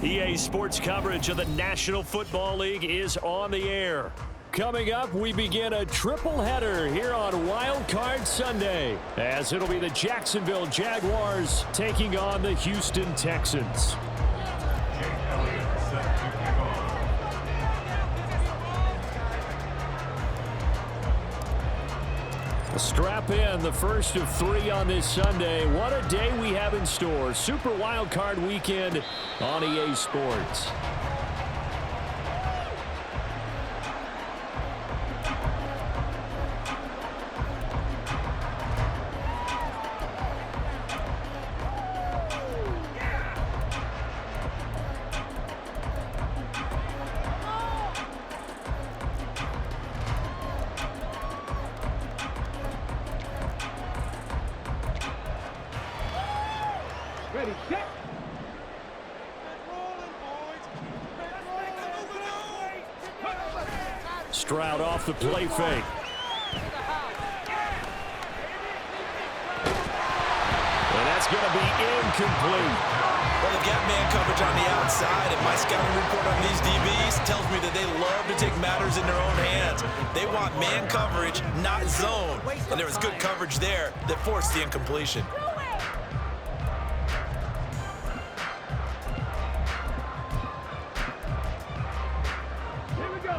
EA Sports coverage of the National Football League is on the air. Coming up, we begin a triple header here on Wild Card Sunday, as it'll be the Jacksonville Jaguars taking on the Houston Texans. Strap in, the first of 3 on this Sunday. What a day we have in store. Super Wild Card Weekend on EA Sports. Stroud off the play fake. And that's going to be incomplete. Well, they've got man coverage on the outside, and my scouting report on these DBs tells me that they love to take matters in their own hands. They want man coverage, not zone. And there was good coverage there that forced the incompletion.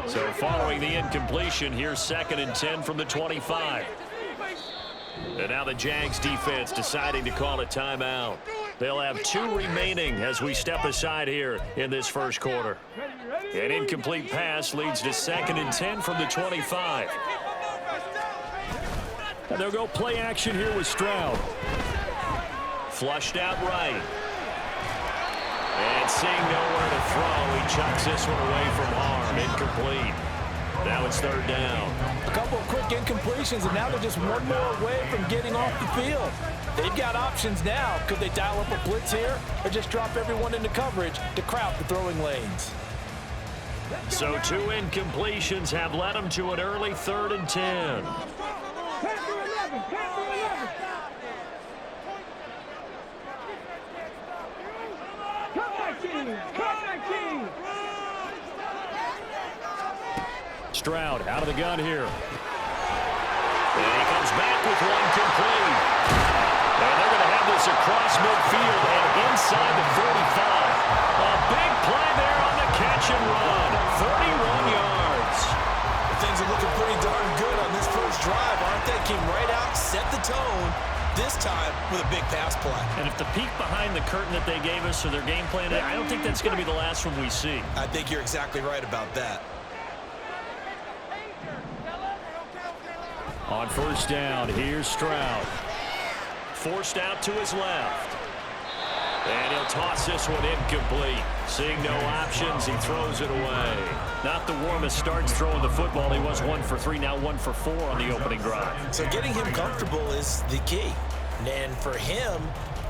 So following the incompletion, here's 2nd and 10 from the 25. And now the Jags defense deciding to call a timeout. They'll have 2 remaining as we step aside here in this first quarter. An incomplete pass leads to 2nd and 10 from the 25. And they'll go play action here with Stroud. Flushed out right. And seeing nowhere to throw, he chucks this one away from harm. Incomplete. Now it's 3rd down. A couple of quick incompletions, and now they're just one more away from getting off the field. They've got options now. Could they dial up a blitz here or just drop everyone into coverage to crowd the throwing lanes? So 2 incompletions have led them to an early 3rd and 10. Stroud out of the gun here. And he comes back with one complete. And they're going to have this across midfield and inside the 45. A big play there on the catch and run. 31 yards. Things are looking pretty darn good on this first drive, aren't they? Came right out, set the tone, this time with a big pass play. And if the peek behind the curtain that they gave us or their game plan, I don't think that's going to be the last one we see. I think you're exactly right about that. On 1st down, here's Stroud. Forced out to his left. And he'll toss this one incomplete. Seeing no options, he throws it away. Not the warmest starts throwing the football. He was 1 for 3, now 1 for 4 on the opening drive. So getting him comfortable is the key. And for him,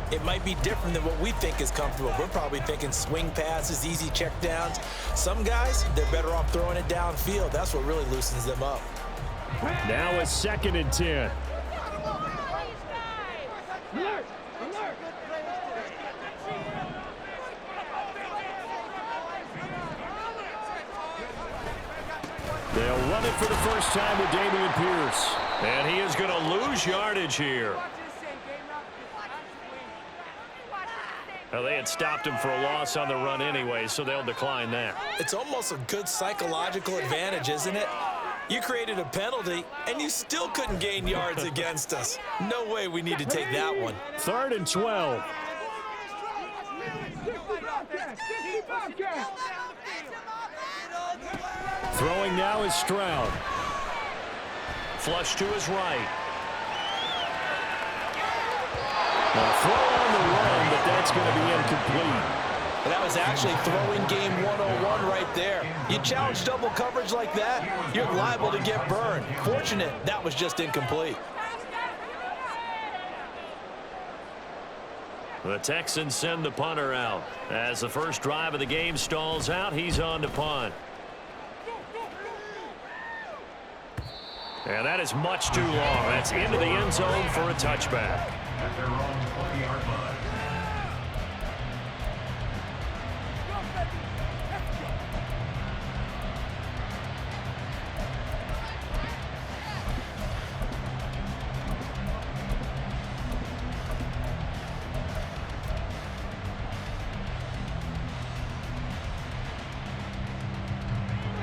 it might be different than what we think is comfortable. We're probably thinking swing passes, easy checkdowns. Some guys, they're better off throwing it downfield. That's what really loosens them up. Now it's 2nd and 10. They'll run it for the first time with Dameon Pierce. And he is going to lose yardage here. Well, they had stopped him for a loss on the run anyway, so they'll decline that. It's almost a good psychological advantage, isn't it? You created a penalty, and you still couldn't gain yards against us. No way we need to take that one. 3rd and 12. Throwing now is Stroud. Flush to his right. A throw on the run, but that's going to be incomplete. But that was actually throwing game 101 right there. You challenge double coverage like that, you're liable to get burned. Fortunate, that was just incomplete. The Texans send the punter out. As the first drive of the game stalls out, he's on to punt. And that is much too long. That's into the end zone for a touchback.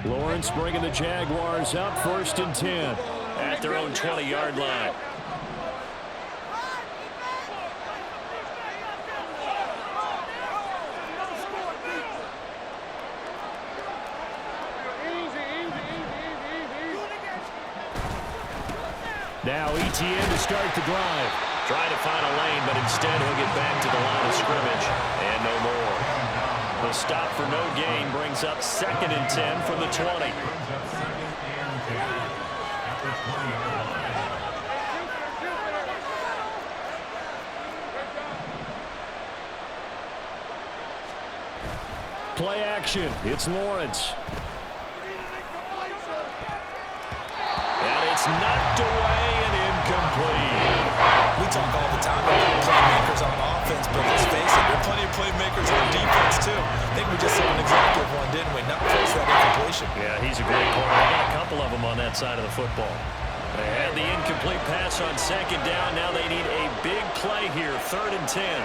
Lawrence bringing the Jaguars up 1st and 10 at their own 20-yard line. Now ETN to start the drive. Trying to find a lane, but instead he'll get back to the line of scrimmage. And no more. The stop for no gain brings up 2nd and 10 from the 20. Play action. It's Lawrence. And it's knocked away and incomplete. We talk all the time about playmakers on offense, but let's face it, there are plenty of playmakers on defense, too. I think we just saw an example of one, didn't we? Not close that incompletion. Yeah, he's a great player. I got a couple of them on that side of the football. They had the incomplete pass on 2nd down. Now they need a big play here, 3rd and 10.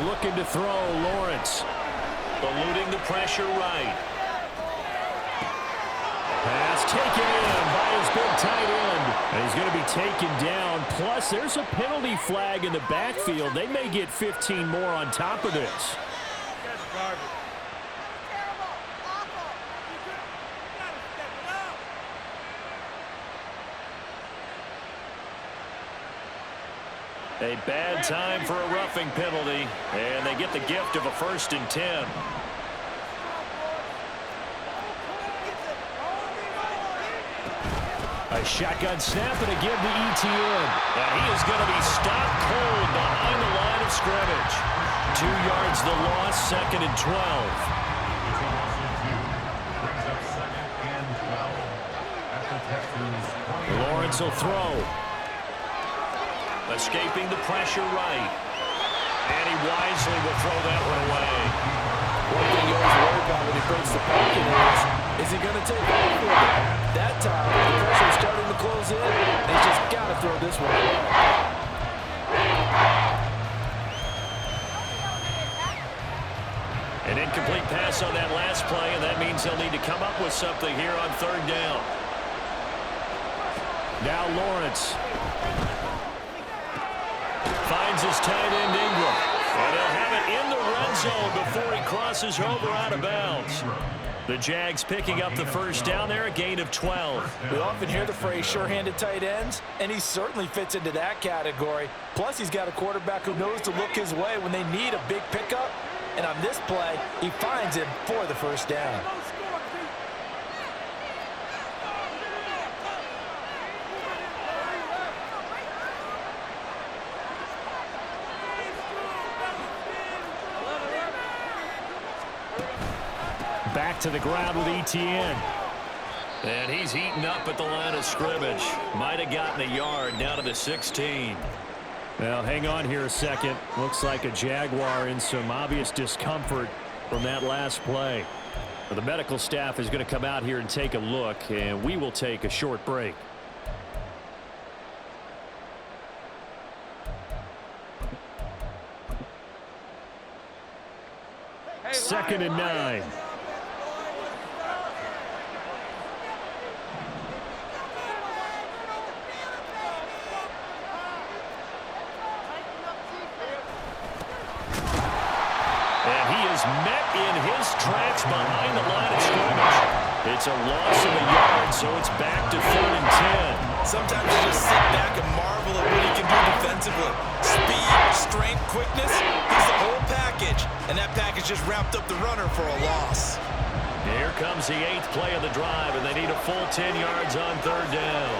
Looking to throw, Lawrence. Eluding the pressure right. Pass taken in by his big tight end. And he's going to be taken down. Plus, there's a penalty flag in the backfield. They may get 15 more on top of this. A bad time for a roughing penalty, and they get the gift of a 1st and 10. A shotgun snap and a give to ETN. And he is going to be stopped cold behind the line of scrimmage. 2 yards the loss, 2nd and 12. Lawrence will throw. Escaping the pressure right. And he wisely will throw that one away. One thing you always worry about when he breaks the pocket is he going to take off with it? That time, the pressure is starting to close in. He's just got to throw this one away. An incomplete pass on that last play, and that means they'll need to come up with something here on 3rd down. Now Lawrence. Finds his tight end Ingram. And they'll have it in the red zone before he crosses over out of bounds. The Jags picking up the 1st down there, a gain of 12. We often hear the phrase sure-handed tight ends, and he certainly fits into that category. Plus, he's got a quarterback who knows to look his way when they need a big pickup. And on this play, he finds him for the 1st down. Back to the ground with ETN. And he's eaten up at the line of scrimmage. Might have gotten a yard down to the 16. Well, hang on here a second. Looks like a Jaguar in some obvious discomfort from that last play. Well, the medical staff is going to come out here and take a look, and we will take a short break. Second and 9. Met in his tracks behind the line of scrimmage. It's a loss of a yard, so it's back to 3rd and 10. Sometimes you just sit back and marvel at what he can do defensively. Speed, strength, quickness, he's the whole package. And that package just wrapped up the runner for a loss. Here comes the 8th play of the drive, and they need a full 10 yards on 3rd down.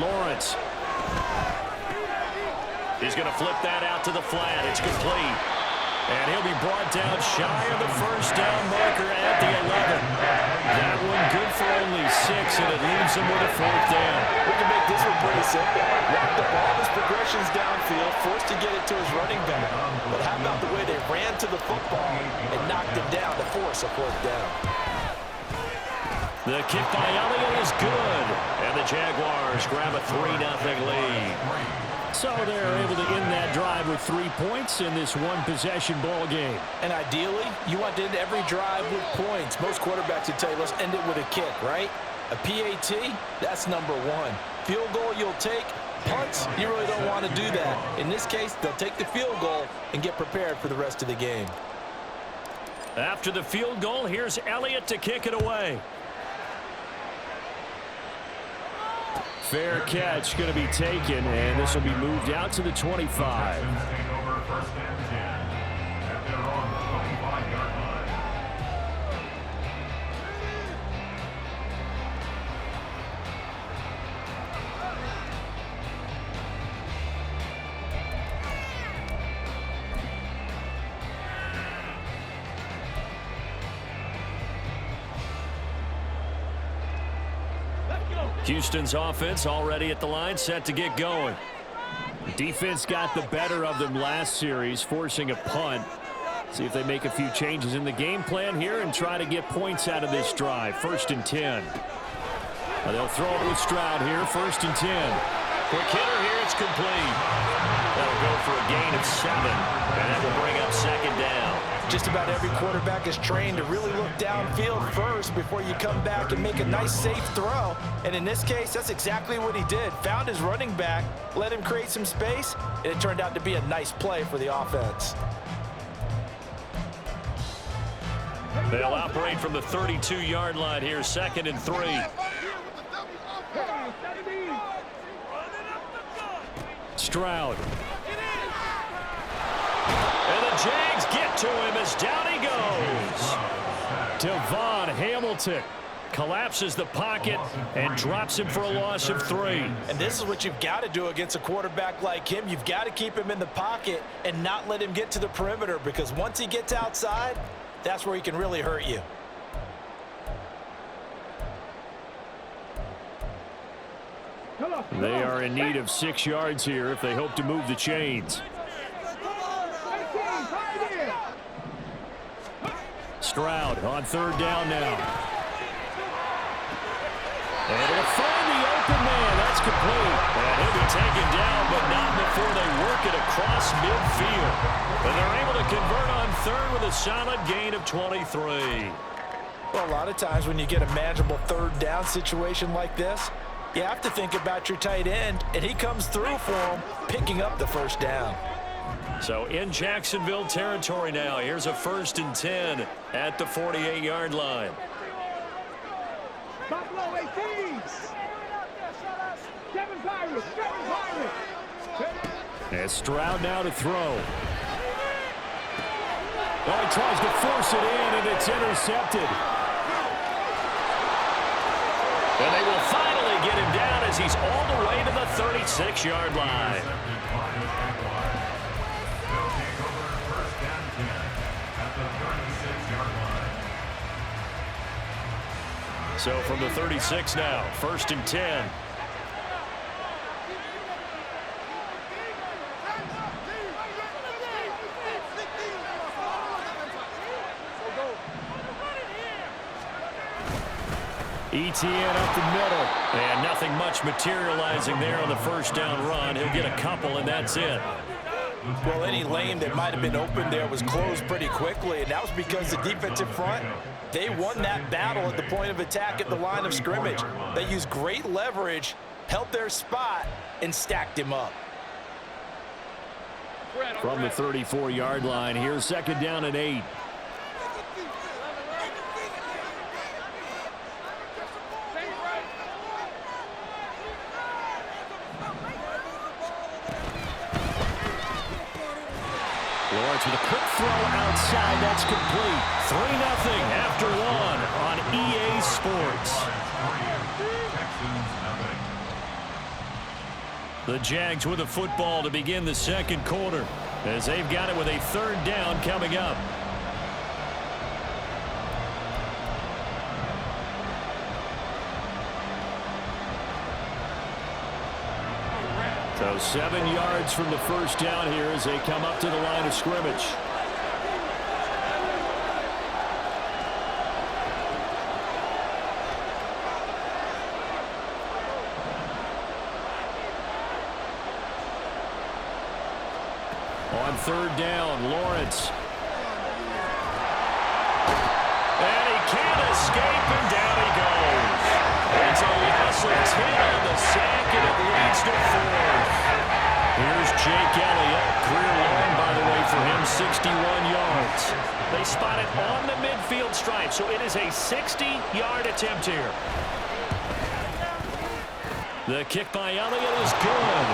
Lawrence. He's going to flip that out to the flat. It's complete. And he'll be brought down shy of the first down marker at the 11. That one good for only 6, and it leaves him with a 4th down. We can make this one pretty simple. Wrapped up all his progressions downfield, forced to get it to his running back. But how about the way they ran to the football and knocked him down to force a 4th down? The kick by Elliott is good, and the Jaguars grab a 3-0 lead. So they're able to end that drive with 3 points in this one-possession ball game. And ideally, you want to end every drive with points. Most quarterbacks would tell you, let's end it with a kick, right? A PAT, that's number 1. Field goal you'll take. Punts, you really don't want to do that. In this case, they'll take the field goal and get prepared for the rest of the game. After the field goal, here's Elliott to kick it away. Fair catch going to be taken, and this will be moved out to the 25. Houston's offense already at the line, set to get going. Defense got the better of them last series, forcing a punt. See if they make a few changes in the game plan here and try to get points out of this drive. 1st and 10. Now they'll throw it with Stroud here, 1st and 10. Quick hitter here, it's complete. That'll go for a gain of 7, and that will bring up 2nd down. Just about every quarterback is trained to really look downfield first before you come back and make a nice, safe throw. And in this case, that's exactly what he did. Found his running back, let him create some space, and it turned out to be a nice play for the offense. They'll operate from the 32-yard line here, 2nd and 3. Stroud. And the Jags get to him as down he goes. Devon Hamilton collapses the pocket and drops him for a loss of 3. And this is what you've got to do against a quarterback like him. You've got to keep him in the pocket and not let him get to the perimeter, because once he gets outside, that's where he can really hurt you. They are in need of 6 yards here if they hope to move the chains. Stroud on 3rd down now. And it'll find the open man. That's complete. And he'll be taken down, but not before they work it across midfield. And they're able to convert on 3rd with a solid gain of 23. Well, a lot of times when you get a manageable 3rd down situation like this, you have to think about your tight end, and he comes through for him, picking up the 1st down. So in Jacksonville territory now. Here's a 1st and 10 at the 48-yard line. And Stroud now to throw. Well, he tries to force it in, and it's intercepted. And they will finally get him down as he's all the way to the 36-yard line. So from the 36 now, 1st and 10. ETN up the middle, and nothing much materializing there on the 1st down run. He'll get a couple, and that's it. Well, any lane that might have been open there was closed pretty quickly, and that was because the defensive front, they won that battle at the point of attack at the line of scrimmage. They used great leverage, held their spot, and stacked him up. From the 34-yard line, here's 2nd down and 8. Lawrence with a quick throw outside. That's complete. 3-0 after 1 on EA Sports. The Jags with a football to begin the 2nd quarter. as they've got it with a 3rd down coming up. So 7 yards from the first down here as they come up to the line of scrimmage. On 3rd down, Lawrence. And he can't escape, and down he goes. It's a loss of 10 on the sack, and it leads to 4th. Here's Jake Elliott. Career long, by the way, for him, 61 yards. They spot it on the midfield stripe, so it is a 60-yard attempt here. The kick by Elliott is good.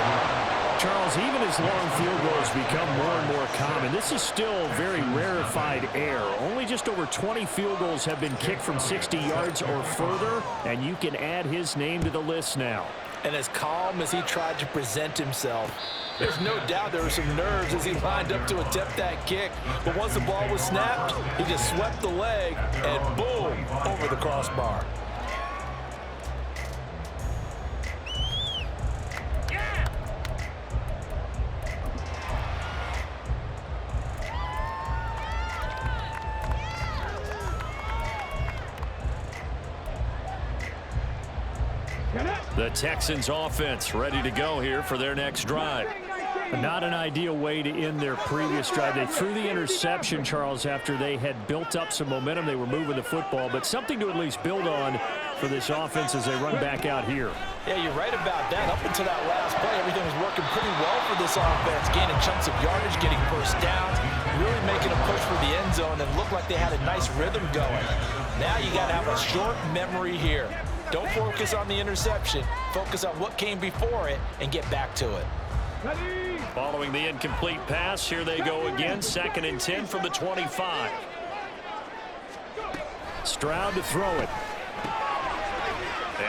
Charles, even as long field goals become more and more common, this is still very rarefied air. Only just over 20 field goals have been kicked from 60 yards or further, and you can add his name to the list now. And as calm as he tried to present himself, there's no doubt there were some nerves as he lined up to attempt that kick. But once the ball was snapped, he just swept the leg and boom, over the crossbar. The Texans offense ready to go here for their next drive. Not an ideal way to end their previous drive. They threw the interception, Charles, after they had built up some momentum. They were moving the football, but something to at least build on for this offense as they run back out here. Yeah, you're right about that. Up until that last play, everything was working pretty well for this offense, gaining chunks of yardage, getting first downs, really making a push for the end zone, and looked like they had a nice rhythm going. Now you got to have a short memory here. Don't focus on the interception. Focus on what came before it and get back to it. Following the incomplete pass, here they go again. 2nd and 10 from the 25. Stroud to throw it.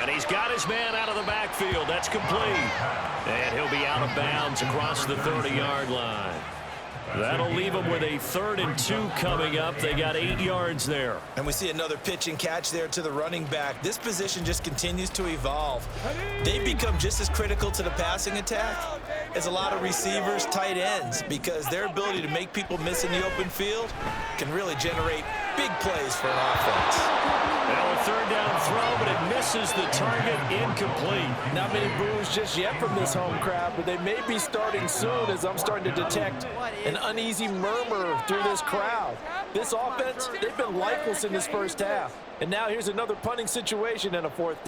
And he's got his man out of the backfield. That's complete. And he'll be out of bounds across the 30-yard line. That'll leave them with a 3rd and 2 coming up. They got 8 yards there. And we see another pitch and catch there to the running back. This position just continues to evolve. They become just as critical to the passing attack as a lot of receivers, tight ends, because their ability to make people miss in the open field can really generate big plays for an offense. Now a 3rd down throw, but it misses the target, incomplete. Not many boos just yet from this home crowd, but they may be starting soon as I'm starting to detect an uneasy murmur through this crowd. This offense, they've been lifeless in this first half. And now here's another punting situation and a 4th.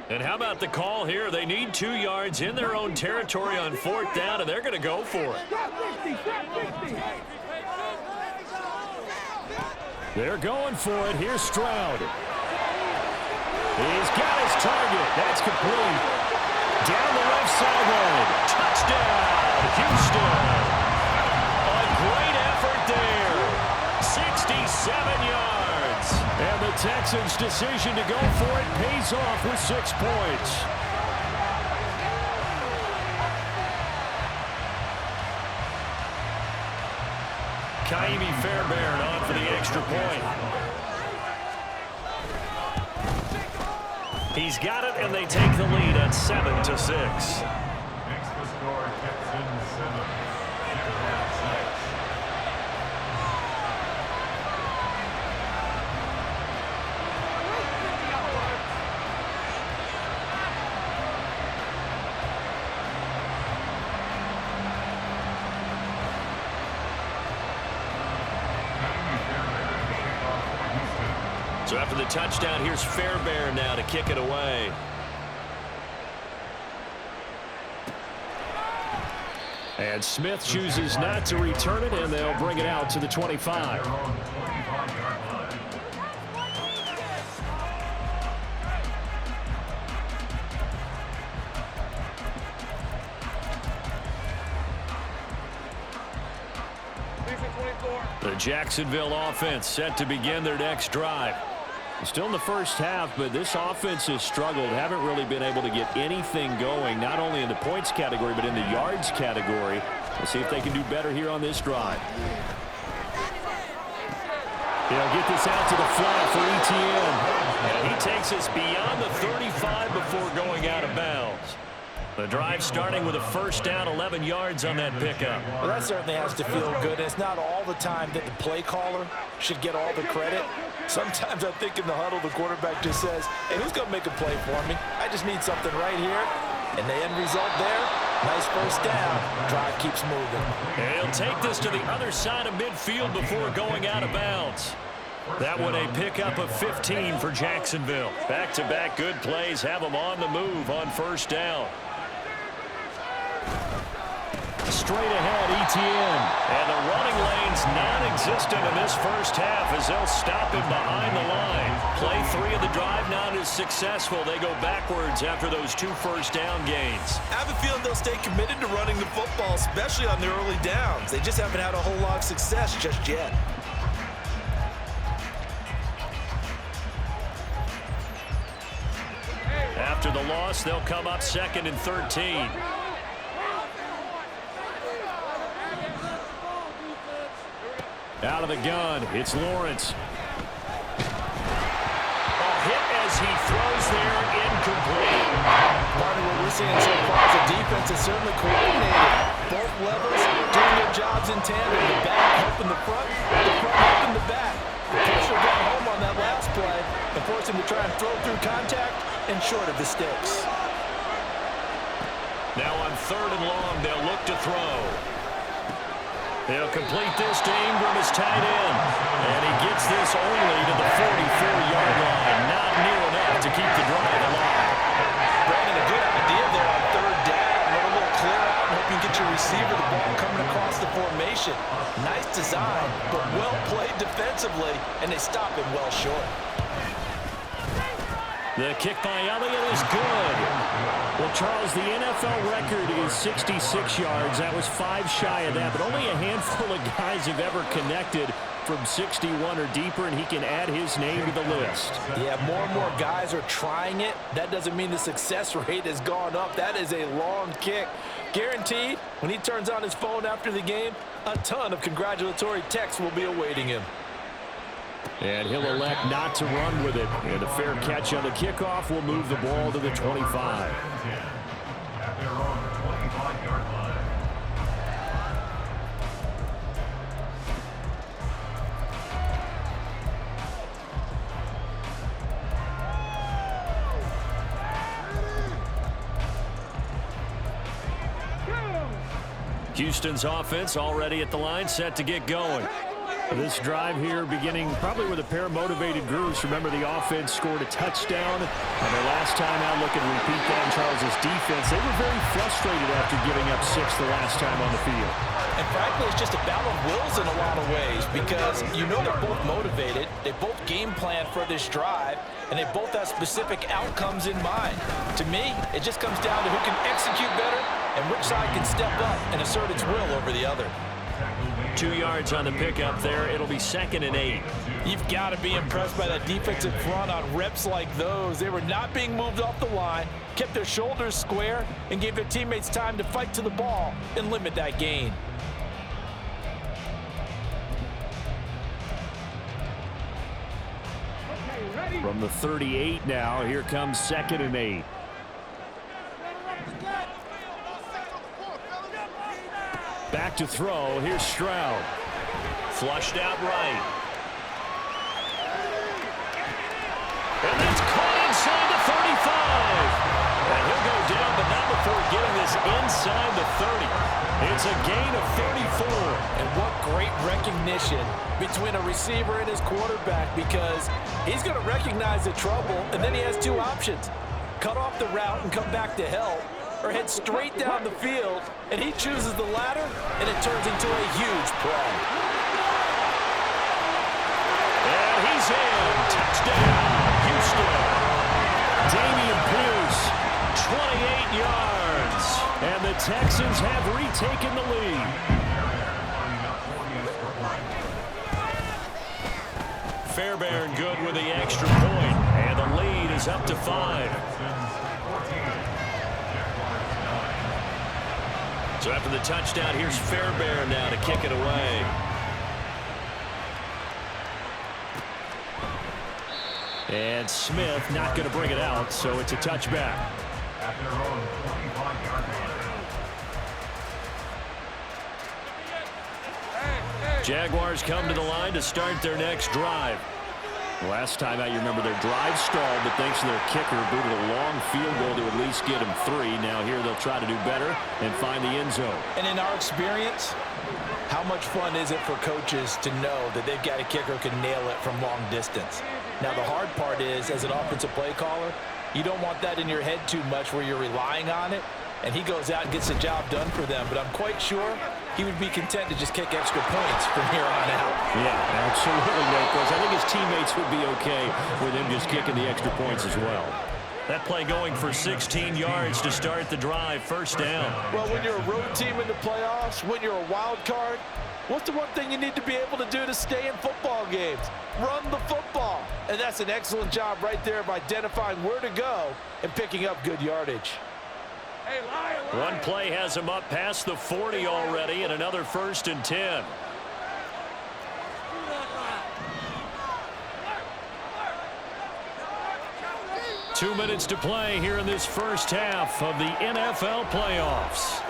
And how about the call here? They need 2 yards in their own territory on 4th down, and they're going to go for it. They're going for it. Here's Stroud. He's got his target. That's complete. Down the left sideline. Touchdown, Houston. A great effort there. 67 yards. And the Texans' decision to go for it pays off with 6 points. Kaimi Fairbairn on for the extra point. He's got it, and they take the lead at 7-6. So after the touchdown, here's Fairbairn now to kick it away. And Smith chooses not to return it, and they'll bring it out to the 25. The Jacksonville offense set to begin their next drive. Still in the first half, but this offense has struggled. Haven't really been able to get anything going, not only in the points category, but in the yards category. Let's see if they can do better here on this drive. He'll get this out to the flat for Etienne. And he takes us beyond the 35 before going out of bounds. The drive starting with a first down, 11 yards on that pickup. Well, that certainly has to feel good. It's not all the time that the play caller should get all the credit. Sometimes I think in the huddle, the quarterback just says, hey, who's going to make a play for me? I just need something right here. And the end result there, nice first down. Drive keeps moving. And he'll take this to the other side of midfield before going out of bounds. That one a pickup of 15 for Jacksonville. Back-to-back good plays have them on the move on first down. Straight ahead, Etienne. And the running lane's non-existent in this first half as they'll stop him behind the line. Play 3 of the drive not as successful. They go backwards after those 2 first down gains. I have a feeling they'll stay committed to running the football, especially on their early downs. They just haven't had a whole lot of success just yet. After the loss, they'll come up 2nd and 13. Out of the gun, it's Lawrence. A hit as he throws there, incomplete. Part of what we're seeing so far is the defense is certainly coordinated. Both levels doing their jobs in tandem. The back helping the front helping the back. The pressure got home on that last play and forced him to try and throw through contact and short of the sticks. Now on 3rd and long, they'll look to throw. They'll complete this to Ingram as tight end. And he gets this only to the 44-yard line. Not near enough to keep the drive alive. Brandon, a good idea there on 3rd down. Let a little clear out and hope you can get your receiver the ball coming across the formation. Nice design, but well played defensively, and they stop him well short. The kick by Elliott is good. Well, Charles, the NFL record is 66 yards. That was 5 shy of that, but only a handful of guys have ever connected from 61 or deeper, and he can add his name to the list. Yeah, more and more guys are trying it. That doesn't mean the success rate has gone up. That is a long kick. Guaranteed, when he turns on his phone after the game, a ton of congratulatory texts will be awaiting him. And he'll elect not to run with it. And a fair catch on the kickoff will move the ball to the 25. Houston's offense already at the line, set to get going. This drive here beginning probably with a pair of motivated groups. Remember, the offense scored a touchdown on their last time out. Look and repeat that in Charles's defense. They were very frustrated after giving up 6 the last time on the field. And frankly, it's just a battle of wills in a lot of ways because you know they're both motivated. They both game plan for this drive, and they both have specific outcomes in mind. To me, it just comes down to who can execute better and which side can step up and assert its will over the other. 2 yards on the pickup there. It'll be 2nd and 8. You've got to be impressed by that defensive front on reps like those. They were not being moved off the line, kept their shoulders square, and gave their teammates time to fight to the ball and limit that gain. From the 38 now, here comes 2nd and 8. Back to throw. Here's Stroud. Flushed out right. And that's caught inside the 35. And he'll go down, but not before getting this inside the 30. It's a gain of 34. And what great recognition between a receiver receiver and his quarterback, because he's going to recognize the trouble, and then he has two options. Cut off the route and come back to help, or head straight down the field, and he chooses the latter, and it turns into a huge play. And he's in. Touchdown, Houston. Dameon Pierce, 28 yards. And the Texans have retaken the lead. Fairbairn good with the extra point, and the lead is up to 5. So after the touchdown, here's Fairbairn now to kick it away. And Smith not going to bring it out, so it's a touchback. Jaguars come to the line to start their next drive. Last time out, you remember their drive stalled, but thanks to their kicker, booted a long field goal to at least get them 3. Now here they'll try to do better and find the end zone. And in our experience, how much fun is it for coaches to know that they've got a kicker who can nail it from long distance? Now the hard part is, as an offensive play caller, you don't want that in your head too much where you're relying on it, and he goes out and gets the job done for them. But I'm quite sure he would be content to just kick extra points from here on out. Yeah, absolutely, Nicholas. I think his teammates would be okay with him just kicking the extra points as well. That play going for 16 yards to start the drive, first down. Well, when you're a road team in the playoffs, when you're a wild card, what's the one thing you need to be able to do to stay in football games? Run the football. And that's an excellent job right there of identifying where to go and picking up good yardage. One play has him up past the 40 already, and another 1st and 10. Two minutes to play here in this first half of the NFL playoffs.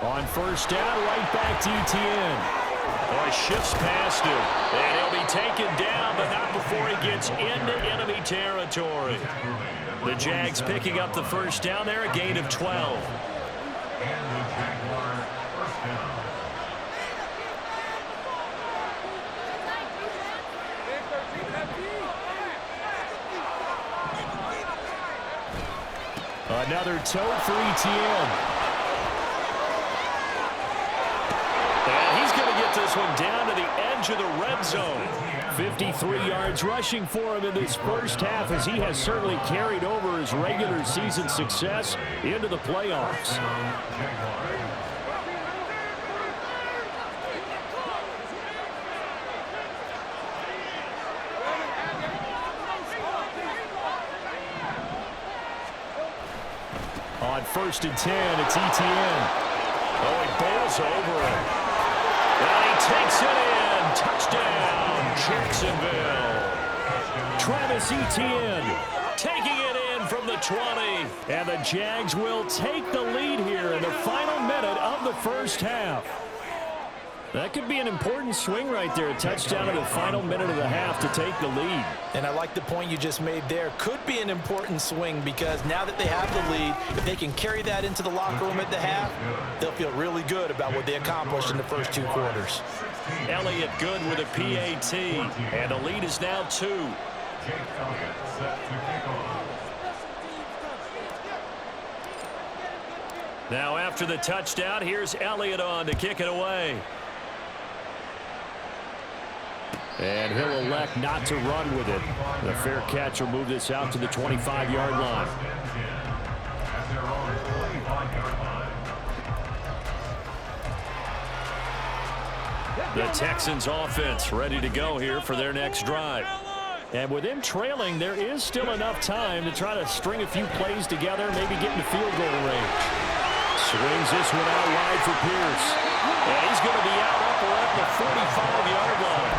On first down, right back to Etienne. Oh, he shifts past him, and he'll be taken down, but not before he gets into enemy territory. The Jags picking up the first down there, a gain of 12. Another toe for Etienne. And he's going to get this one down to the edge of the red zone. 53 yards rushing for him in this first half, as he has certainly carried over his regular season success into the playoffs. On 1st and 10, it's Etienne. Oh, he bowls over him. And he takes it in. Touchdown, Jacksonville. Travis Etienne taking it in from the 20. And the Jags will take the lead here in the final minute of the first half. That could be an important swing right there. A touchdown in the final minute of the half to take the lead. And I like the point you just made there. Could be an important swing, because now that they have the lead, if they can carry that into the locker room at the half, they'll feel really good about what they accomplished in the first 2 quarters. Elliott good with a PAT, and the lead is now 2. Now after the touchdown, here's Elliott on to kick it away. And he'll elect not to run with it. The fair catch will move this out to the 25-yard line. The Texans offense ready to go here for their next drive. And with them trailing, there is still enough time to try to string a few plays together, maybe get into field goal range. Swings this one out wide for Pierce. And he's going to be out up around the 45-yard line.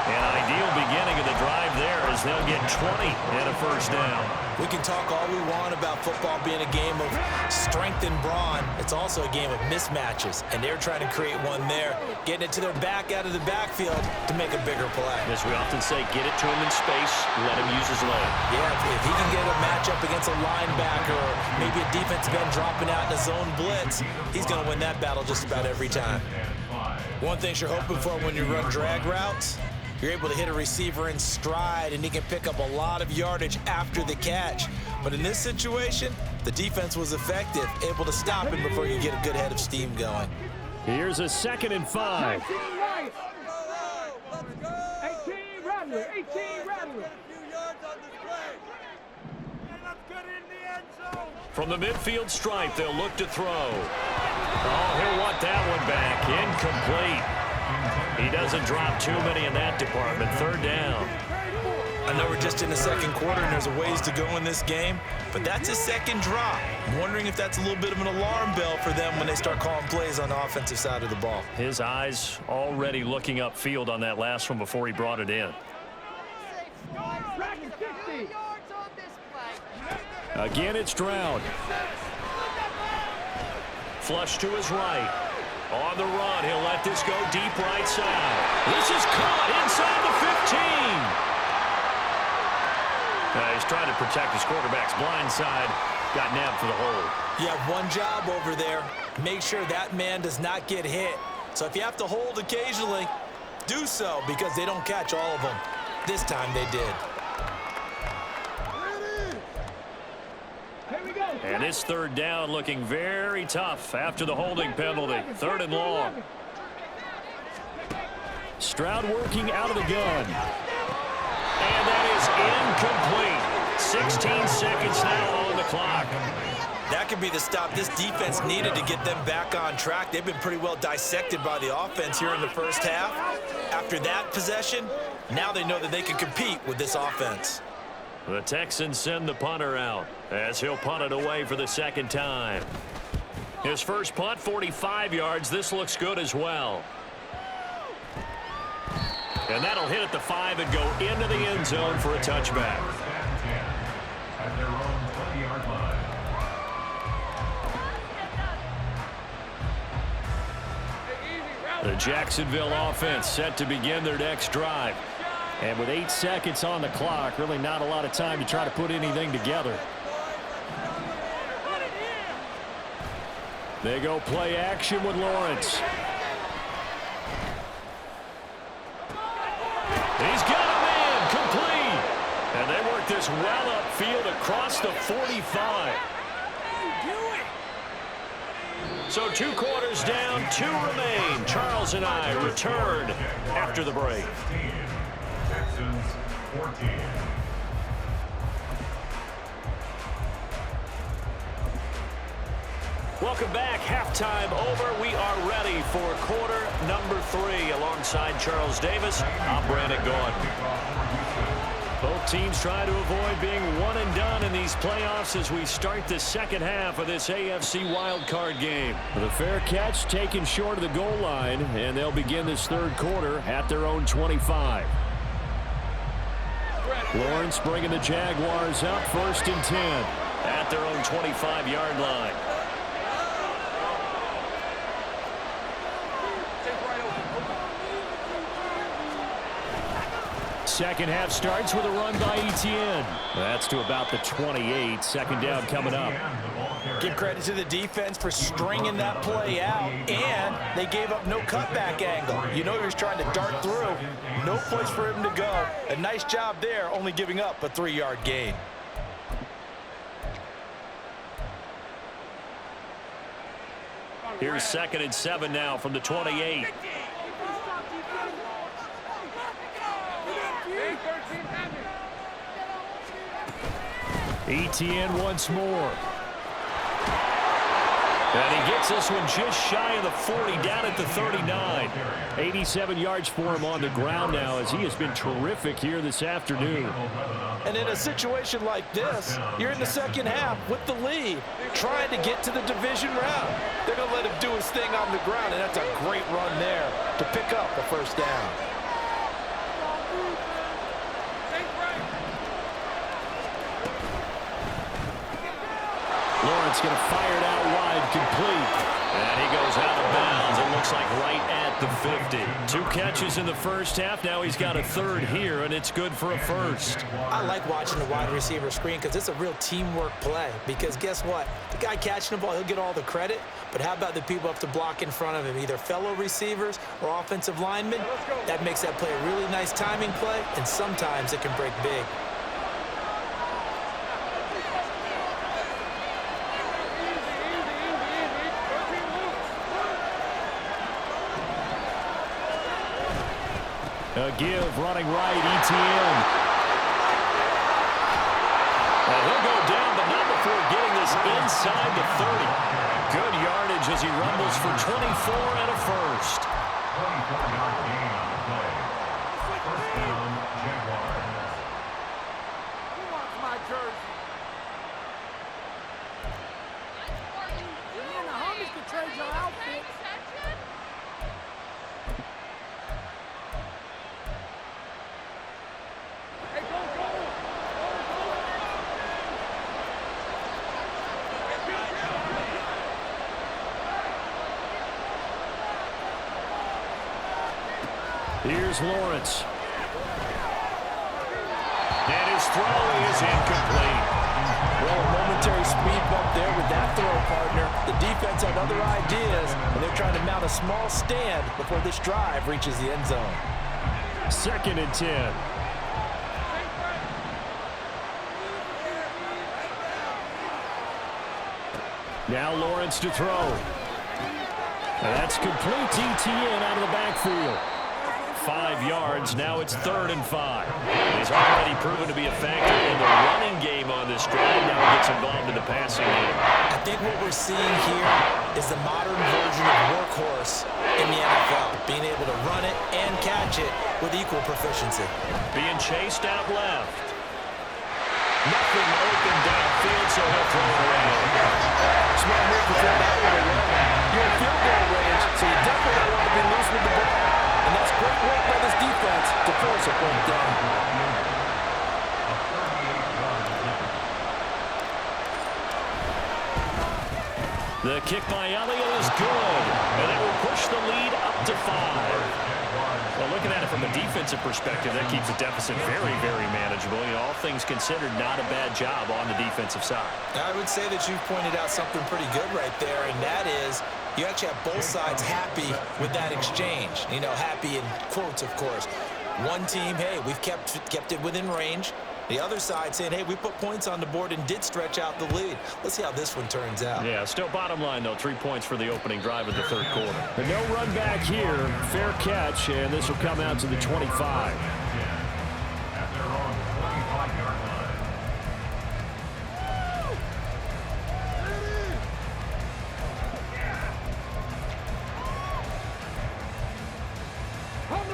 An ideal beginning of the drive there as they'll get 20 and a first down. We can talk all we want about football being a game of strength and brawn. It's also a game of mismatches, and they're trying to create one there, getting it to their back out of the backfield to make a bigger play. As we often say, get it to him in space, let him use his leg. Yeah, if he can get a matchup against a linebacker or maybe a defensive end dropping out in a zone blitz, he's going to win that battle just about every time. One thing you're hoping for when you run drag routes, you're able to hit a receiver in stride, and he can pick up a lot of yardage after the catch. But in this situation, the defense was effective, able to stop him before you get a good head of steam going. Here's a 2nd and 5. 18 Rattler, 18 Rattler. From the midfield stripe, they'll look to throw. Oh, he'll want that one back. Incomplete. He doesn't drop too many in that department. 3rd down. I know we're just in the second quarter and there's a ways to go in this game, but that's a second drop. I'm wondering if that's a little bit of an alarm bell for them when they start calling plays on the offensive side of the ball. His eyes already looking upfield on that last one before he brought it in. Again, it's Stroud. Flush to his right. On the run, he'll let this go deep right side. This is caught inside the 15. He's trying to protect his quarterback's blind side. Got nabbed for the hold. You have one job over there. Make sure that man does not get hit. So if you have to hold occasionally, do so, because they don't catch all of them. This time they did. And this 3rd down looking very tough after the holding penalty. 3rd and long. Stroud working out of the gun. And that is incomplete. 16 seconds now on the clock. That could be the stop this defense needed to get them back on track. They've been pretty well dissected by the offense here in the first half. After that possession, now they know that they can compete with this offense. The Texans send the punter out as he'll punt it away for the 2nd time. His first punt, 45 yards. This looks good as well. And that'll hit at the 5 and go into the end zone for a touchback. At their own 20-yard line. The Jacksonville offense set to begin their next drive. And with 8 seconds on the clock, really not a lot of time to try to put anything together. They go play action with Lawrence. He's got a man complete. And they work this well upfield across the 45. So 2 quarters down, 2 remain. Charles and I return after the break. Texans 14. Welcome back. Halftime over. We are ready for quarter number 3. Alongside Charles Davis, I'm Brandon Gordon. Both teams try to avoid being one and done in these playoffs as we start the second half of this AFC wildcard game. The fair catch taken short of the goal line, and they'll begin this 3rd quarter at their own 25. Lawrence bringing the Jaguars up 1st and 10 at their own 25-yard line. Second half starts with a run by Etienne. That's to about the 28. 2nd down coming up. Give credit to the defense for stringing that play out, and they gave up no cutback angle. You know he was trying to dart through. No place for him to go. A nice job there, only giving up a 3-yard gain. Here's 2nd and 7 now from the 28. Etienne once more. And he gets this one just shy of the 40, down at the 39. 87 yards for him on the ground now, as he has been terrific here this afternoon. And in a situation like this, you're in the second half with the lead, trying to get to the division round. They're going to let him do his thing on the ground, and that's a great run there to pick up the first down. It's going to fire it out wide, complete. And he goes out of bounds. It looks like right at the 50. 2 catches in the first half. Now he's got a third here, and it's good for a first. I like watching the wide receiver screen because it's a real teamwork play. Because guess what? The guy catching the ball, he'll get all the credit. But how about the people up to block in front of him, either fellow receivers or offensive linemen? That makes that play a really nice timing play, and sometimes it can break big. A give, running right, ETN. And he'll go down, but not before getting this inside the 30. Good yardage as he rumbles for 24 and a first. 24-yard gain on the play. First down, Jaguars. Who wants my jersey? Me and the homies can trade your outfit. Hey, go, go! Here's Lawrence. And his throw is incomplete. Well, a momentary speed bump there with that throw, partner. The defense had other ideas, and they're trying to mount a small stand before this drive reaches the end zone. 2nd and 10. Now Lawrence to throw. And that's complete. ETN out of the backfield. 5 yards. Now it's 3rd and 5. He's already proven to be a factor in the running game on this drive. Now he gets involved in the passing game. I think what we're seeing here is the modern version of workhorse in the NFL, being able to run it and catch it with equal proficiency. Being chased out left. Nothing open downfield, so he'll throw it around. Smart move to throw that one away. You're in field goal range, so you definitely don't want to be loose with the ball. And that's great work by this defense to force a point down. The kick by Elliott is good, and it will push the lead up to 5. Well, looking at it from a defensive perspective, that keeps the deficit very, very manageable. You know, all things considered, not a bad job on the defensive side. I would say that you've pointed out something pretty good right there, and that is you actually have both sides happy with that exchange. You know, happy in quotes, of course. One team, hey, we've kept it within range. The other side saying, hey, we put points on the board and did stretch out the lead. Let's see how this one turns out. Yeah, still bottom line, though, 3 points for the opening drive of the 3rd quarter. But no run back here. Fair catch, and this will come out to the 25. At their own 25-yard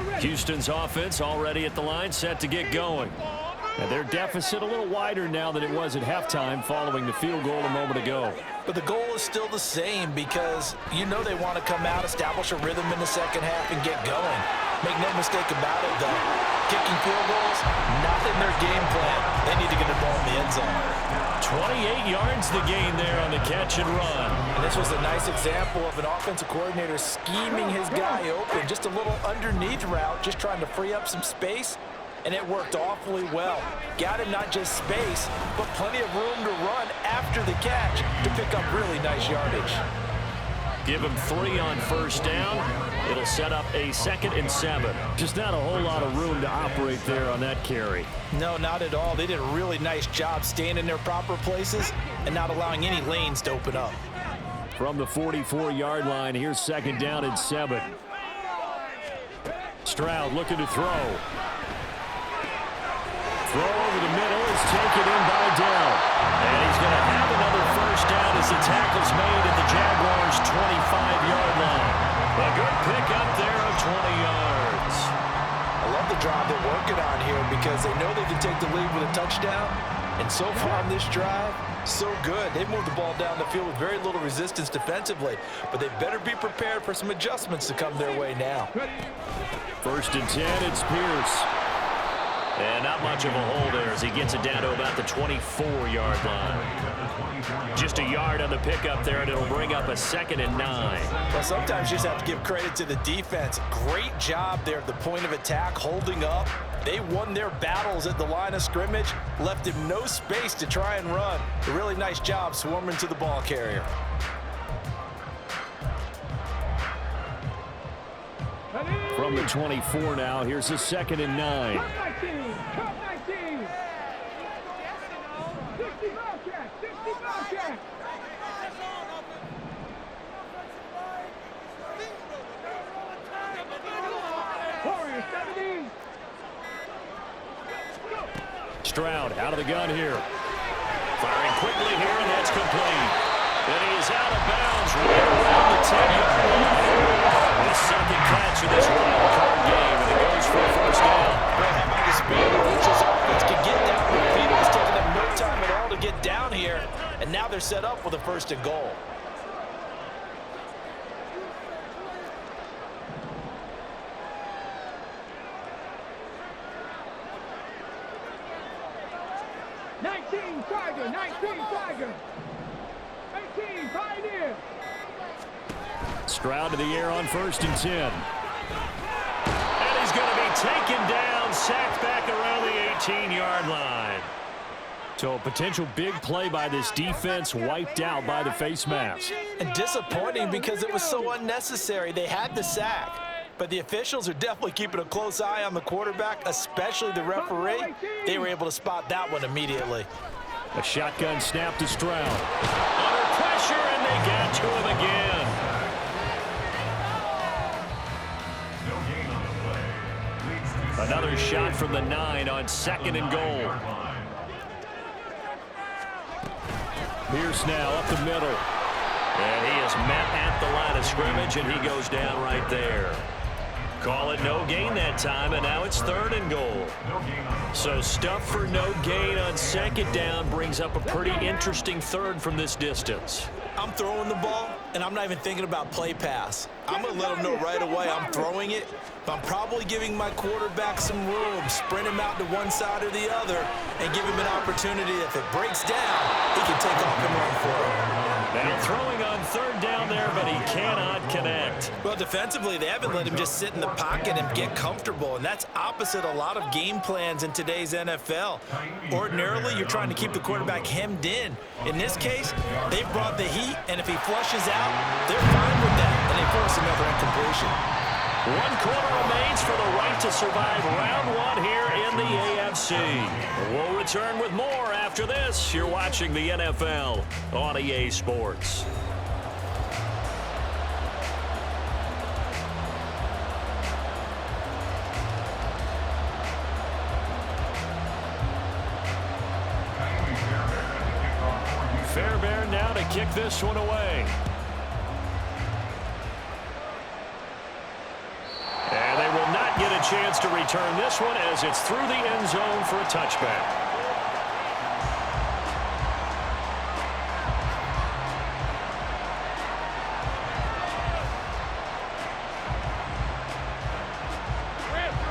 line. Houston's offense already at the line, set to get going. And their deficit a little wider now than it was at halftime following the field goal a moment ago. But the goal is still the same because you know they want to come out, establish a rhythm in the second half, and get going. Make no mistake about it, though. Kicking field goals, not in their game plan. They need to get the ball in the end zone. 28 yards the gain there on the catch and run. And this was a nice example of an offensive coordinator scheming his guy open. Just a little underneath route, just trying to free up some space. And it worked awfully well. Got him not just space, but plenty of room to run after the catch to pick up really nice yardage. Give him 3 on first down. It'll set up a 2nd and 7. Just not a whole lot of room to operate there on that carry. No, not at all. They did a really nice job staying in their proper places and not allowing any lanes to open up. From the 44-yard line, here's 2nd down and 7. Stroud looking to throw. Throw over the middle is taken in by Dell. And he's going to have another first down as the tackle's made at the Jaguars' 25-yard line. A good pick up there of 20 yards. I love the drive they're working on here because they know they can take the lead with a touchdown. And so far on this drive, so good. They've moved the ball down the field with very little resistance defensively. But they better be prepared for some adjustments to come their way now. 1st and 10, it's Pierce. And not much of a hole there as he gets it down to about the 24-yard line. Just a yard on the pickup there, and it'll bring up a 2nd and 9. Well, sometimes you just have to give credit to the defense. Great job there at the point of attack, holding up. They won their battles at the line of scrimmage, left him no space to try and run. A really nice job swarming to the ball carrier. From the 24 now, here's a 2nd and 9. Top 19. 60 ball check. 60 ball check. Warriors 17. Stroud out of the gun here. Firing quickly here, and that's complete. And he is out of bounds right around the 10-yard line. His second catch of this wild card game, and it goes for a 1st down. Well, how about the speed with which his offense can get down the field? It's taking them no time at all to get down here, and now they're set up with a 1st and goal. Tiger, 19 Tiger. 18 Pioneer. Stroud to the air on 1st and 10. And he's going to be taken down, sacked back around the 18-yard line. So a potential big play by this defense, wiped out by the face mask. And disappointing because it was so unnecessary. They had the sack. But the officials are definitely keeping a close eye on the quarterback, especially the referee. They were able to spot that one immediately. A shotgun snap to Stroud. Under pressure, and they get to him again. Another shot from the 9 on 2nd and goal. Pierce now up the middle. And he is met at the line of scrimmage, and he goes down right there. Call it no gain that time, and now it's 3rd and goal. So stuff for no gain on 2nd down brings up a pretty interesting 3rd from this distance. I'm throwing the ball, and I'm not even thinking about play pass. I'm going to let them know right away I'm throwing it, but I'm probably giving my quarterback some room, sprint him out to one side or the other, and give him an opportunity. If it breaks down, he can take off and run for it. Now throwing on 3rd down there, but he cannot connect. Well, defensively, they haven't let him just sit in the pocket and get comfortable, and that's opposite a lot of game plans in today's NFL. Ordinarily, you're trying to keep the quarterback hemmed in. In this case, they've brought the heat, and if he flushes out, they're fine with that, and they force another incompletion. 1 quarter remains for the right to survive round 1 here in the AFC. We'll return with more after this. You're watching the NFL on EA Sports. Fairbairn now to kick this one away. And they will not get a chance to return this one as it's through the end zone for a touchback.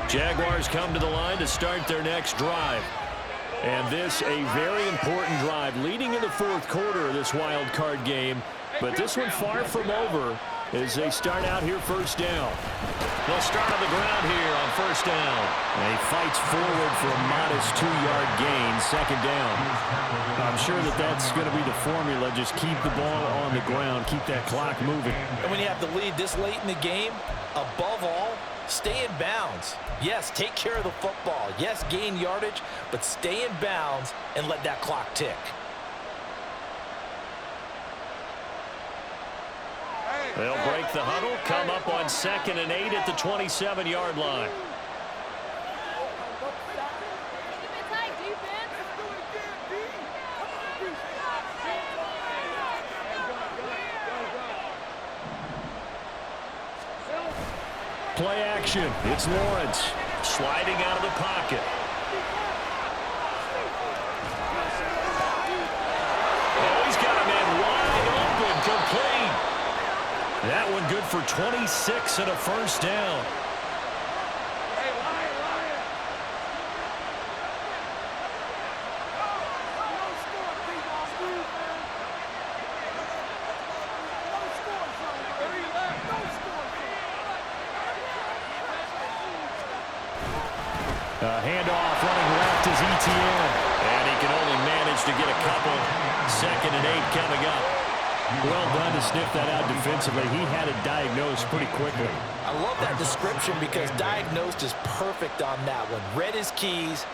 Jaguars come to the line to start their next drive. And this a very important drive leading in the 4th quarter of this wild card game. But this one far from over as they start out here 1st down. They'll start on the ground here on 1st down. And he fights forward for a modest 2-yard gain, 2nd down. I'm sure that that's going to be the formula. Just keep the ball on the ground, keep that clock moving. And when you have the lead this late in the game, above all, stay in bounds. Yes, take care of the football. Yes, gain yardage, but stay in bounds and let that clock tick. They'll break the huddle, come up on 2nd and 8 at the 27-yard line. Play action. It's Lawrence. Sliding out of the pocket. Oh, he's got a man wide open, complete. That one good for 26 and a 1st down. Etienne. And he can only manage to get a couple. 2nd and 8 coming up. Well done to sniff that out defensively. He had it diagnosed pretty quickly. I love that description because diagnosed is perfect on that one. Read his keys,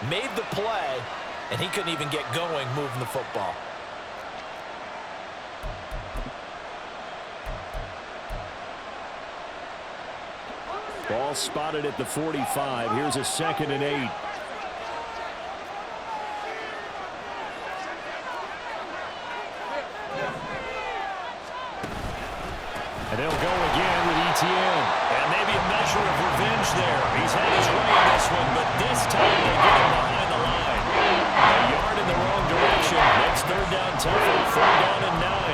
made the play, and he couldn't even get going moving the football. Ball spotted at the 45. Here's a 2nd and 8. And they'll go again with Etienne. And maybe a measure of revenge there. He's had his way in this one, but this time they get him behind the line. A yard in the wrong direction. Next 3rd down tougher. 3rd down and 9.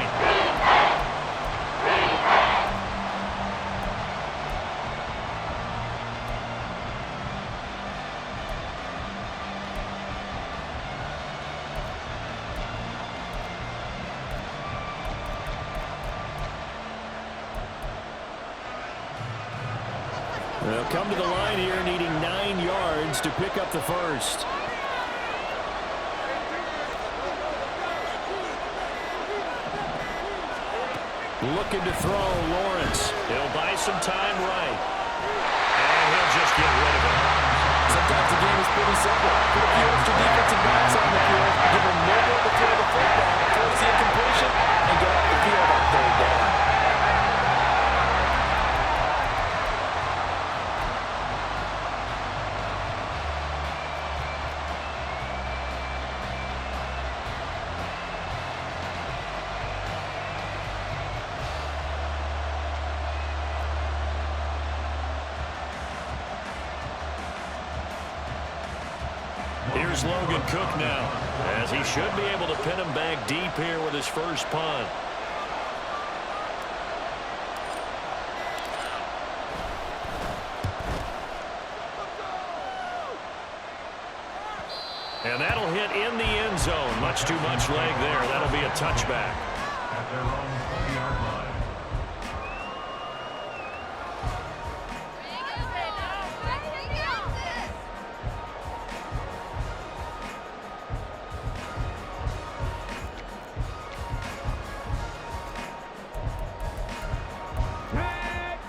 They'll come to the line here needing 9 yards to pick up the first. Looking to throw, Lawrence. He'll buy some time right. And he'll just get rid of it. Sometimes the game is pretty simple. Put a few extra defensive backs on the field, give them nowhere to throw the football, force the incompletion, and get off the field on 3rd down. Here's Logan Cook now, as he should be able to pin him back deep here with his first punt. And that'll hit in the end zone. Much too much leg there. That'll be a touchback. At their own 40-yard line.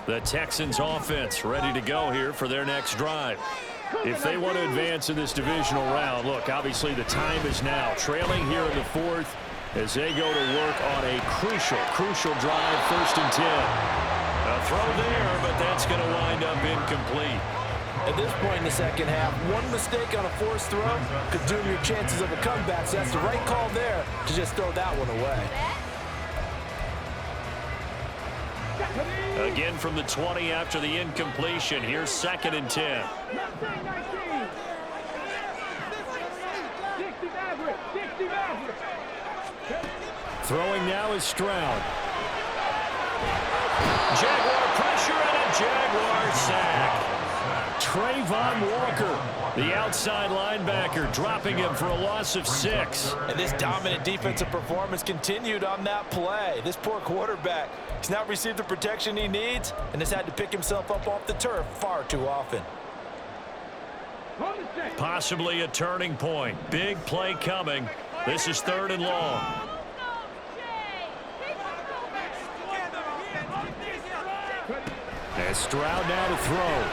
The Texans offense ready to go here for their next drive. If they want to advance in this divisional round, look, obviously the time is now. Trailing here in the 4th as they go to work on a crucial drive, 1st and 10. A throw there, but that's going to wind up incomplete. At this point in the 2nd half, one mistake on a forced throw could doom your chances of a comeback, so that's the right call there to just throw that one away. Again from the 20 after the incompletion. Here's 2nd and 10. Throwing now is Stroud. Jaguar pressure and a Jaguar sack. Trayvon Walker, the outside linebacker, dropping him for a loss of 6. And this dominant defensive performance continued on that play. This poor quarterback, he's not received the protection he needs and has had to pick himself up off the turf far too often. Possibly a turning point. Big play coming. This is 3rd and long. And Stroud now to throw.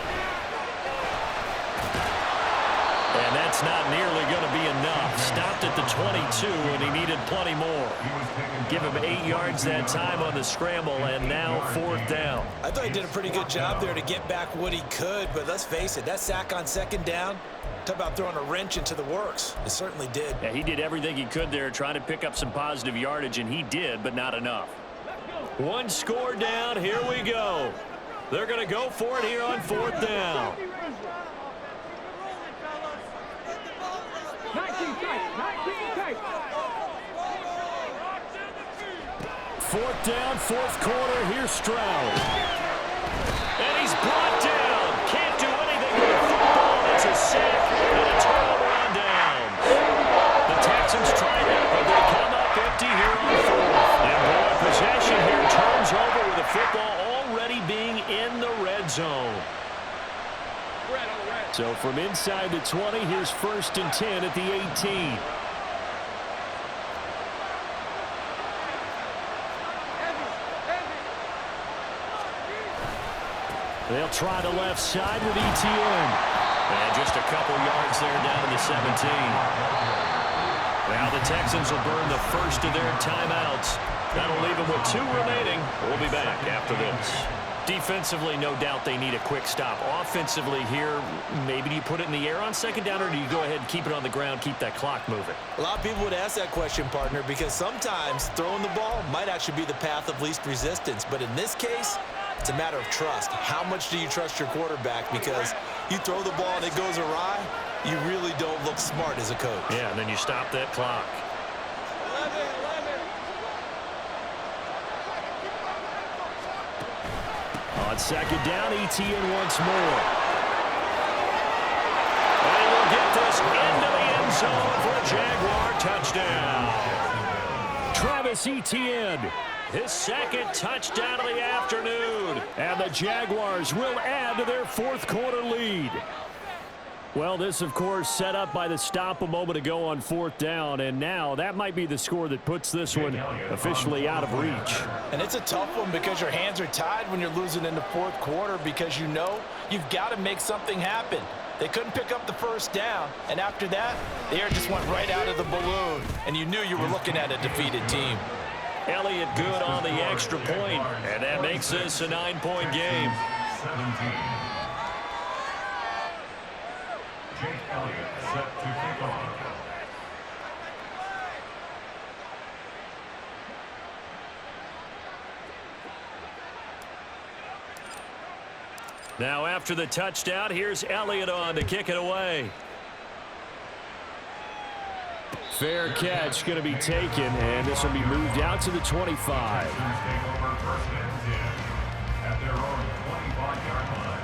And that's not nearly going to be enough. Stopped at the 22, and he needed plenty more. Give him 8 yards that time on the scramble, and now 4th down. I thought he did a pretty good job there to get back what he could, but let's face it, that sack on 2nd down, talk about throwing a wrench into the works. It certainly did. Yeah, he did everything he could there, trying to pick up some positive yardage, and he did, but not enough. One score down. Here we go. They're going to go for it here on 4th down. 4th down, 4th quarter. Here's Stroud. And he's brought down. Can't do anything with the football. It's a sack and a turnover on downs. The Texans tried it, but they come up empty here on 4th. And boy, possession here turns over with the football already being in the red zone. So From inside the 20, here's 1st and 10 at the 18. They'll try the left side with ETN. And just a couple yards there down to the 17. Now the Texans will burn the first of their timeouts. That'll leave them with 2 remaining. We'll be back after this. Defensively, no doubt they need a quick stop. Offensively here, maybe do you put it in the air on 2nd down, or do you go ahead and keep it on the ground, keep that clock moving? A lot of people would ask that question, partner, because sometimes throwing the ball might actually be the path of least resistance. But in this case, it's a matter of trust. How much do you trust your quarterback? Because you throw the ball and it goes awry, you really don't look smart as a coach. Yeah, and then you stop that clock. On 2nd down, ETN once more. And he will get this into the end zone for a Jaguar touchdown. Travis Etienne. His 2nd touchdown of the afternoon. And the Jaguars will add to their 4th quarter lead. Well, this, of course, set up by the stop a moment ago on 4th down, and now that might be the score that puts this one officially out of reach. And it's a tough one because your hands are tied when you're losing in the 4th quarter because you know you've got to make something happen. They couldn't pick up the 1st down, and after that, the air just went right out of the balloon, and you knew you were looking at a defeated team. Elliott good on the extra point, and that makes this a 9-point game. 17. Jake Elliott set to kick off. Now after the touchdown, here's Elliott on to kick it away. Fair catch going to be taken, and this will be moved out to the 25. Take over 1st and 10 at their own 25-yard line.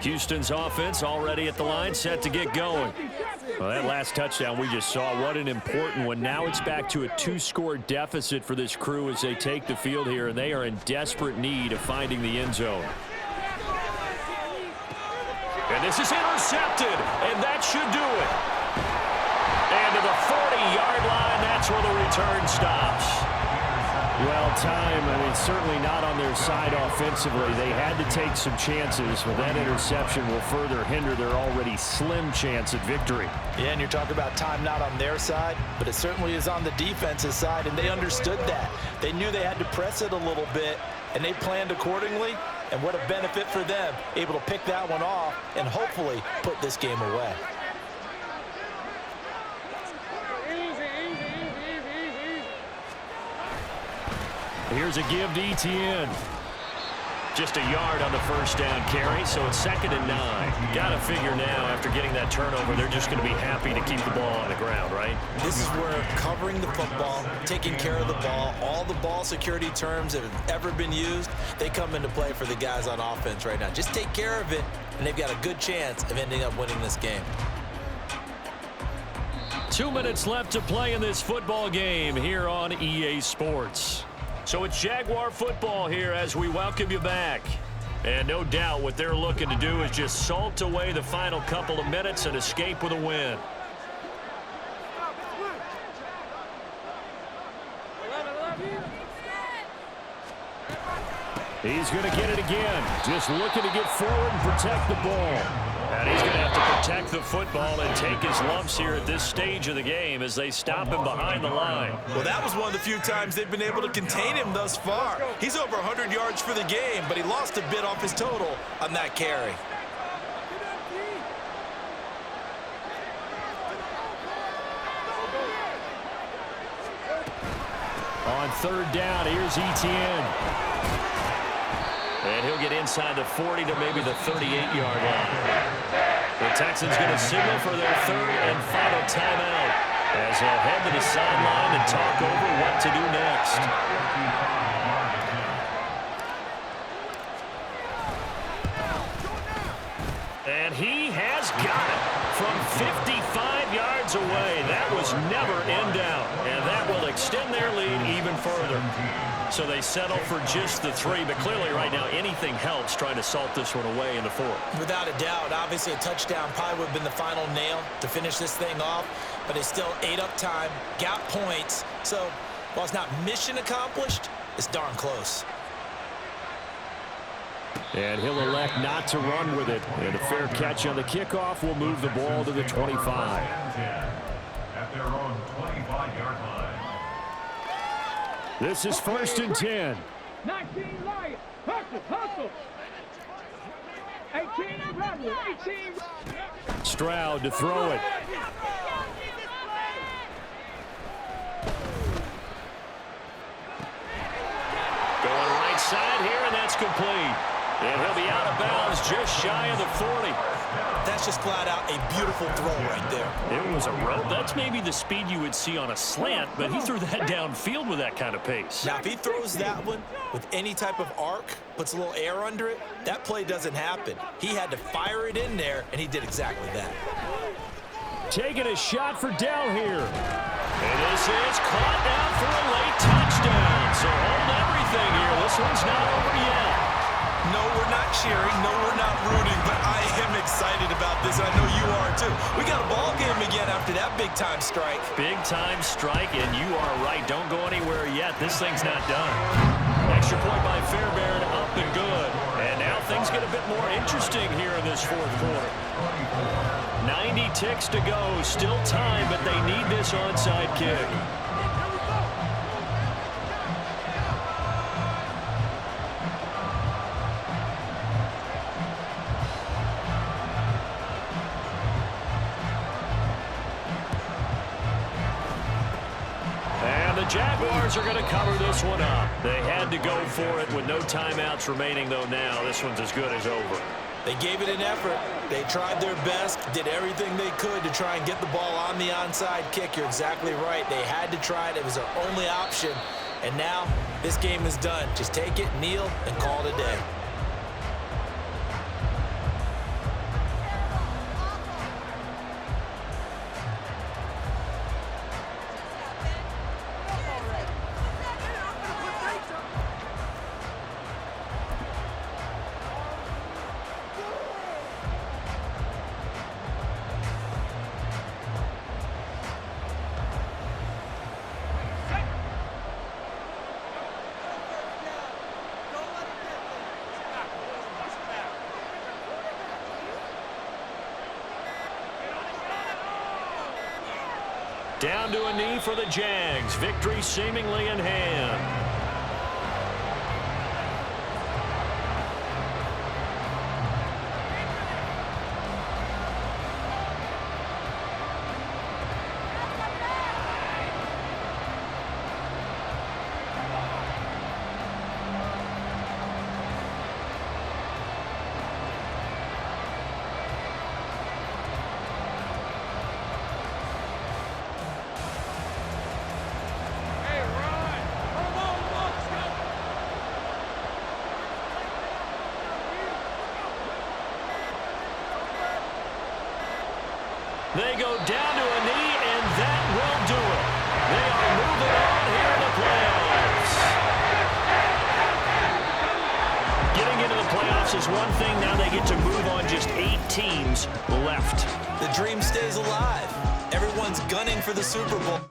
Houston's offense already at the line, set to get going. Well, that last touchdown we just saw, what an important one. Now it's back to a 2-score deficit for this crew as they take the field here, and they are in desperate need of finding the end zone. And this is intercepted, and that should do it. And to the 40-yard line, that's where the return stops. Well, certainly not on their side offensively. They had to take some chances, but that interception will further hinder their already slim chance at victory. Yeah, and you're talking about time not on their side, but it certainly is on the defensive side, and they understood that. They knew they had to press it a little bit, and they planned accordingly, and what a benefit for them, able to pick that one off and hopefully put this game away. Here's a give to ETN. Just a yard on the first down carry, so it's 2nd and 9. Got to figure now, after getting that turnover, they're just going to be happy to keep the ball on the ground, right? This is where covering the football, taking care of the ball, all the ball security terms that have ever been used, they come into play for the guys on offense right now. Just take care of it, and they've got a good chance of ending up winning this game. 2 minutes left to play in this football game here on EA Sports. So it's Jaguar football here as we welcome you back. And no doubt what they're looking to do is just salt away the final couple of minutes and escape with a win. He's going to get it again. Just looking to get forward and protect the ball. And he's going to have to protect the football and take his lumps here at this stage of the game as they stop him behind the line. Well, that was one of the few times they've been able to contain him thus far. He's over 100 yards for the game, but he lost a bit off his total on that carry. On 3rd down, here's ETN. And he'll get inside the 40 to maybe the 38-yard line. The Texans going to signal for their 3rd and final timeout as they'll head to the sideline and talk over what to do next. And he has got it from 55 yards away. That was never in doubt, and that will further. So they settle for just the 3, but clearly right now anything helps trying to salt this one away in the 4th. Without a doubt, obviously a touchdown probably would have been the final nail to finish this thing off, but they still ate up time, got points. So while it's not mission accomplished, it's darn close. And he'll elect not to run with it. And a fair catch on the kickoff will move the ball to the 25. At their own 25-yard line. This is 1st and 10. 19 Lions. Hustle. 18 Rebels. 18. Stroud to throw it. Going right side here, and that's complete. And he'll be out of bounds just shy of the 40. That's just flat out a beautiful throw right there. It was a rope. That's maybe the speed you would see on a slant, but he threw that downfield with that kind of pace. Now, if he throws that one with any type of arc, puts a little air under it, that play doesn't happen. He had to fire it in there, and he did exactly that. Taking a shot for Dell here. And this is caught down for a late touchdown. So hold everything here. This one's not over yet. No, we're not cheering. No, we're not rooting, but I am excited about this. I know you are, too. We got a ball game again after that big-time strike. Big-time strike, and you are right. Don't go anywhere yet. This thing's not done. Extra point by Fairbairn, up and good. And now things get a bit more interesting here in this 4th quarter. 90 ticks to go. Still time, but they need this onside kick. Jaguars are going to cover this one up. They had to go for it with no timeouts remaining, though now this one's as good as over. They gave it an effort. They tried their best, did everything they could to try and get the ball on the onside kick. You're exactly right. They had to try it. It was their only option. And now this game is done. Just take it, kneel, and call it a day. Down to a knee for the Jags. Victory seemingly in hand. They go down to a knee, and that will do it. They are moving on here in the playoffs. Getting into the playoffs is one thing. Now they get to move on. Just 8 teams left. The dream stays alive. Everyone's gunning for the Super Bowl.